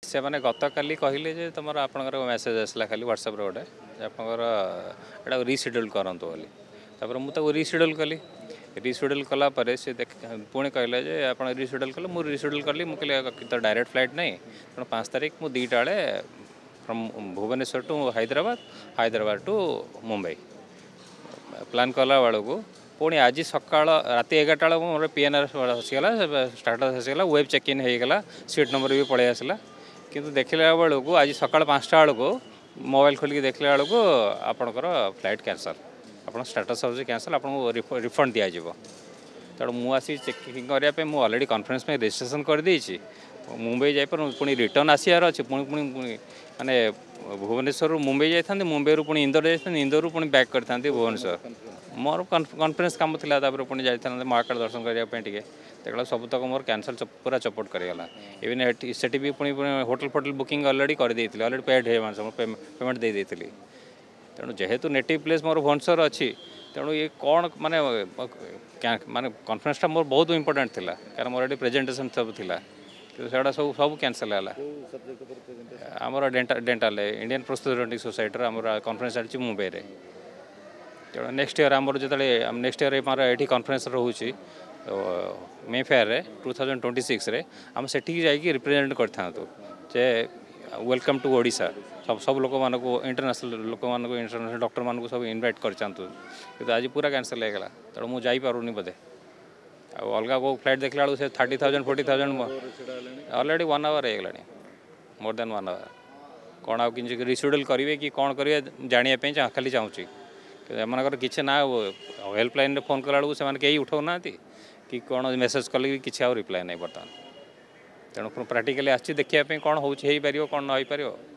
से मैंने गत काली कहले जे तुम आपंकर मेसेज आसला खाली व्हाट्सएप गोटे आपंकर एटा रिसेड्यूल करंतु बोली तापर मुझे रिसेड्यूल कली रिसेड्यूल कलापर से पुणी कहले जे आप रिसेड्यूल कले मुझे रिसेड्यूल कली मुझे तो डायरेक्ट फ्लाइट नहीं तेणु 5 तारीख मुझे 2टा बेले from Bhubaneswar to Hyderabad Hyderabad to Mumbai plan कला बेलू पुणी आज सका रात 11टा बेलू मोर पीएनआर आसीगला स्टाटस आसीगला वेब चेक इन होगा सीट नंबर भी पलि आसला किंतु देखला बेलू आज सका 5टा बेलू मोबाइल खोलिक देखला बेलू आपणकर फ्लाइट कैंसल आप स्टाटस हो कैंसल आपको रिफंड दिज्व तेणु मुझे चेकिंग करने मुझे अलरेडी कॉन्फ्रेंस में रजिस्ट्रेशन कर देछि मुंबई जापर पुणी रिटर्न आसार अच्छे पुणी माने भुवनेश्वर मुंबई जाता मुंबई पुणी इंदौर जाता इंदौर पुणी बैक करता भुवनेश्वर मोर कॉन्फ्रेंस काम था पुणी जाता महाकाल दर्शन करने देखा सब तक मोर कैंसल पूरा चपट करगला इवन से भी पुणी होटल फोटल बुकिंग अलरेडी कर अलरेडी पेड है पेमेंट दे देती तेणु जेहेतु नेटिव प्लेस मोर भुवनेश्वर अच्छी तेणु ये कौन माने माने कॉन्फ्रेंसटा मोर बहुत इंपोर्टेंट थिला कारण मोर ये प्रेजेंटेशन सब थिला सेटा सब सब कैंसल है आमर डेंटाल इंडियन प्रोस्थोडोंटिक सोसाइटी आमर कॉन्फ्रेंस चलती मुंबई रे तेणु नेक्स्ट ईयर आमर जो नेक्स्ट ईयर आमर ये कॉन्फ्रेंस रोचे मे फेयर रे 2026 रे आम सेठी जाइए रिप्रेजेंट करता जे वेलकम टू ओडिशा सब सब लोक मान इंटरनेशनल लोक मान इंटरनेशनल डॉक्टर मान सब इनवाइट कर आज पूरा कैंसल होगा तेणु मुझे जापरूनी बोधे अलग को फ्लाइट देखला से 30,000 40,000 ऑलरेडी 1 आवर होगा मोर देन 1 आवर कौन आउ कि रिसेड्यूल करेंगे कि कौन करेंगे जानापी खाली चाहूँगी एमर किसी ना हेल्पलाइन फोन कला से कहीं उठाऊना कि कौन मेसेज कले भी किसी रिप्लाई नहीं बर्तमान तेणु प्राक्टिकली आसी देखिए कौन हो पार कौन न हो पार।